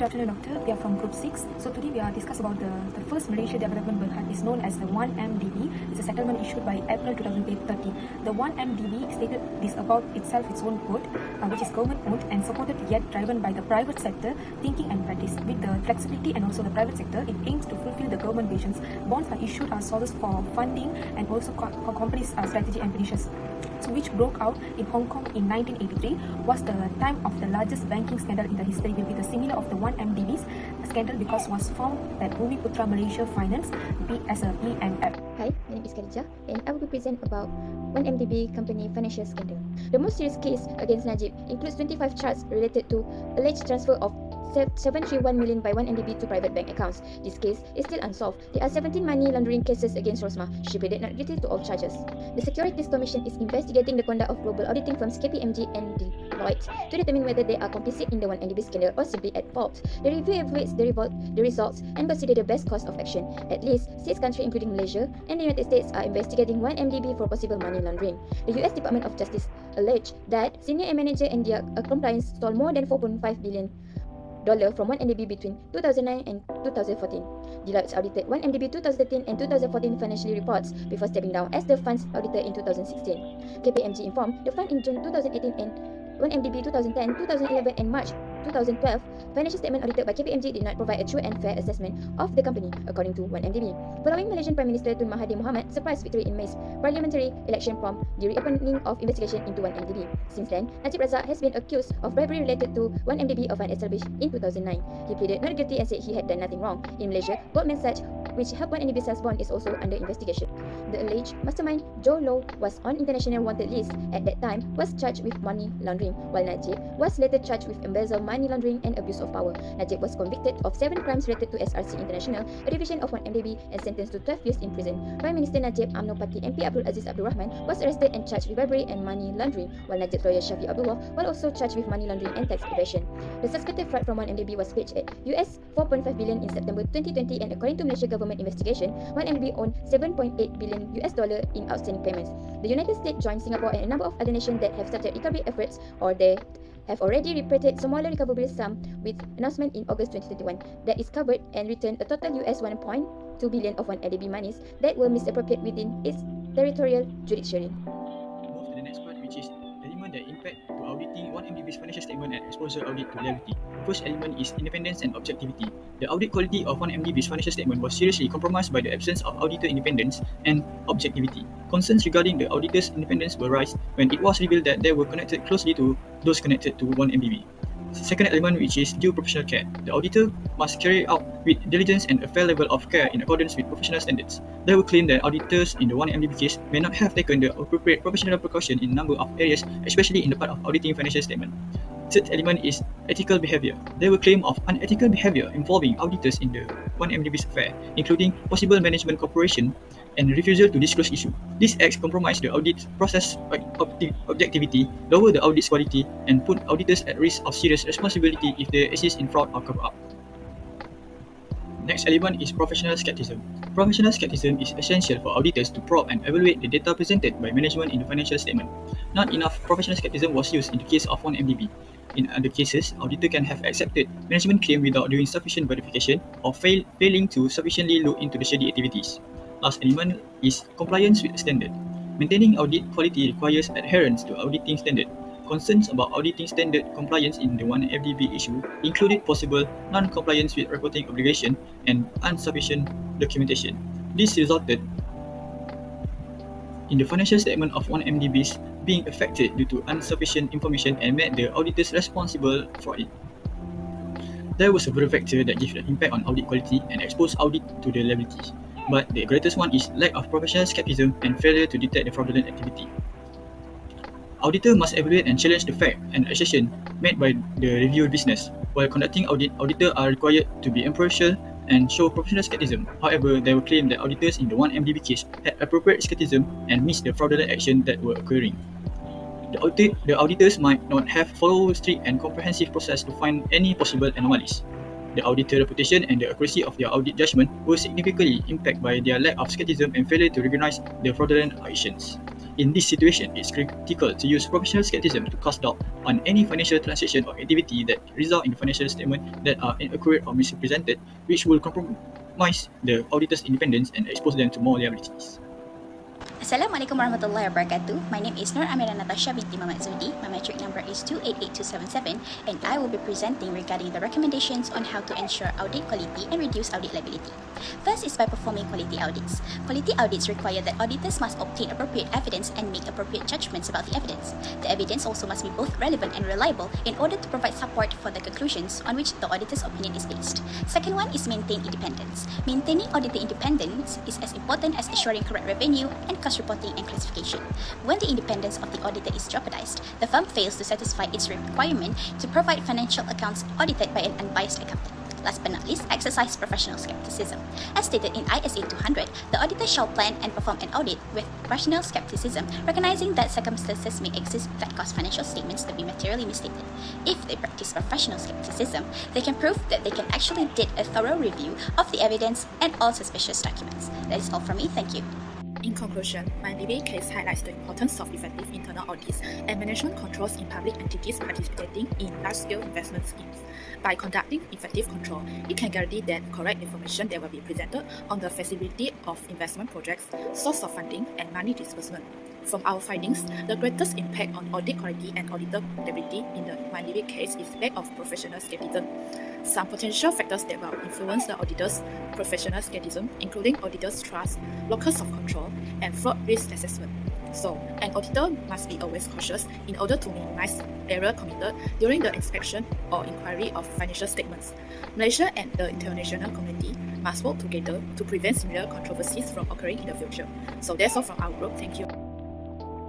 afternoon, Doctor. We are from Group 6. So today we are discuss about the first Malaysia Development Berhad is known as the 1MDB. It's a settlement issued by April 2013. The 1MDB stated this about itself, its own quote, which is government owned and supported yet driven by the private sector thinking and practice. With the flexibility and also the private sector, it aims to fulfill the government visions. Bonds are issued as sources for funding and also companies' strategy and finishes. So which broke out in Hong Kong in 1983 was the time of the largest banking scandal in the history, will be the similar of the 1MDB's scandal because was found that Bumi-Putra Malaysia Finance be as a EMF. Hi, my name is Khadijah and I will be present about 1MDB company financial scandal. The most serious case against Najib includes 25 charges related to alleged transfer of 731 million by 1MDB to private bank accounts. This case is still unsolved. There are 17 money laundering cases against Rosmah. She pleaded not guilty to all charges. The Securities Commission is investigating the conduct of global auditing firms KPMG and Deloitte to determine whether they are complicit in the 1MDB scandal or simply at fault. The review evaluates the results and consider the best course of action. At least 6 countries including Malaysia and the United States are investigating 1MDB for possible money laundering. The US Department of Justice alleged that senior manager and their compliance stole more than $4.5 billion from 1MDB between 2009 and 2014. Deloitte audited 1MDB 2013 and 2014 financial reports before stepping down as the fund's auditor in 2016. KPMG informed the fund in June 2018 and 1MDB 2010, 2011 and March 2012, financial statement audited by KPMG did not provide a true and fair assessment of the company, according to 1MDB. Following Malaysian Prime Minister Tun Mahathir Mohamad's surprise victory in May's parliamentary election prompt the reopening of investigation into 1MDB. Since then, Najib Razak has been accused of bribery related to 1MDB of an established in 2009. He pleaded not guilty and said he had done nothing wrong. In Malaysia, Goldman Sachs, which helped 1MDB sales bond, is also under investigation. The alleged mastermind, Joe Low, was on international wanted list at that time, was charged with money laundering, while Najib was later charged with embezzle, money laundering and abuse of power. Najib was convicted of 7 crimes related to SRC International, a division of 1MDB, and sentenced to 12 years in prison. Prime Minister Najib UMNO Party MP Abdul Aziz Abdul Rahman was arrested and charged with bribery and money laundering, while Najib's lawyer Shafi Abdullah was also charged with money laundering and tax evasion. The suspected fraud from 1MDB was pitched at US $4.5 billion in September 2020, and according to Malaysia government investigation, 1MDB owned $7.8 billion in outstanding payments. The United States joined Singapore and a number of other nations that have started recovery efforts or they have already repatriated smaller recoverable sum, with announcement in August 2021 that is covered and returned a total US $1.2 billion of 1MDB monies that were misappropriated within its territorial jurisdiction. Move to the next part, which is element that impact to auditing 1MDB's financial statement and exposure audit to legality. First element is independence and objectivity. The audit quality of 1MDB's financial statement was seriously compromised by the absence of auditor independence and objectivity. Concerns regarding the auditor's independence were raised when it was revealed that they were connected closely to those connected to 1MDB. Second element, which is due professional care. The auditor must carry out with diligence and a fair level of care in accordance with professional standards. They will claim that auditors in the 1MDB case may not have taken the appropriate professional precaution in a number of areas, especially in the part of auditing financial statement. Third element is ethical behavior. They will claim of unethical behavior involving auditors in the 1MDB's affair, including possible management cooperation and refusal to disclose issue. These acts compromise the audit process objectivity, lower the audit's quality, and put auditors at risk of serious responsibility if they assist in fraud or cover-up. Next element is professional skepticism. Professional skepticism is essential for auditors to probe and evaluate the data presented by management in the financial statement. Not enough professional skepticism was used in the case of 1MDB. In other cases, auditor can have accepted management claim without doing sufficient verification or failing to sufficiently look into the shady activities. Last element is compliance with standard. Maintaining audit quality requires adherence to auditing standard. Concerns about auditing standard compliance in the 1MDB issue included possible non-compliance with reporting obligation and insufficient documentation. This resulted in the financial statement of 1MDB's being affected due to insufficient information and made the auditors responsible for it. There were several factors that give an impact on audit quality and expose audit to the liabilities, but the greatest one is lack of professional skepticism and failure to detect the fraudulent activity. Auditor must evaluate and challenge the fact and assertion made by the reviewed business. While conducting audit, auditors are required to be impartial and show professional skepticism. However, they will claim that auditors in the 1MDB case had appropriate skepticism and missed the fraudulent action that were occurring. The auditors might not have followed strict and comprehensive process to find any possible anomalies. The auditor reputation and the accuracy of their audit judgment were significantly impacted by their lack of skepticism and failure to recognize the fraudulent actions. In this situation, it's critical to use professional skepticism to cast doubt on any financial transaction or activity that result in financial statements that are inaccurate or misrepresented, which will compromise the auditor's independence and expose them to more liabilities. Assalamualaikum warahmatullahi wabarakatuh. My name is Nur Amira Natasha binti Muhammad Zudi. My metric number is 288277 and I will be presenting regarding the recommendations on how to ensure audit quality and reduce audit liability. First is by performing quality audits. Quality audits require that auditors must obtain appropriate evidence and make appropriate judgments about the evidence. The evidence also must be both relevant and reliable in order to provide support for the conclusions on which the auditor's opinion is based. Second one is maintain independence. Maintaining auditor independence is as important as assuring correct revenue and cost reporting and classification. When the independence of the auditor is jeopardized, the firm fails to satisfy its requirement to provide financial accounts audited by an unbiased accountant. Last but not least, exercise professional skepticism. As stated in ISA 200, the auditor shall plan and perform an audit with professional skepticism, recognizing that circumstances may exist that cause financial statements to be materially misstated. If they practice professional skepticism, they can prove that they can actually did a thorough review of the evidence and all suspicious documents. That is all from me. Thank you. In conclusion, my BKAA case highlights the importance of effective internal audits and management controls in public entities participating in large-scale investment schemes. By conducting effective control, it can guarantee that correct information that will be presented on the feasibility of investment projects, source of funding, and money disbursement. From our findings, the greatest impact on audit quality and auditor credibility in the MyDB case is lack of professional skepticism. Some potential factors that will influence the auditor's professional skepticism, including auditor's trust, locus of control, and fraud risk assessment. So, an auditor must be always cautious in order to minimize error committed during the inspection or inquiry of financial statements. Malaysia and the international community must work together to prevent similar controversies from occurring in the future. So that's all from our group. Thank you.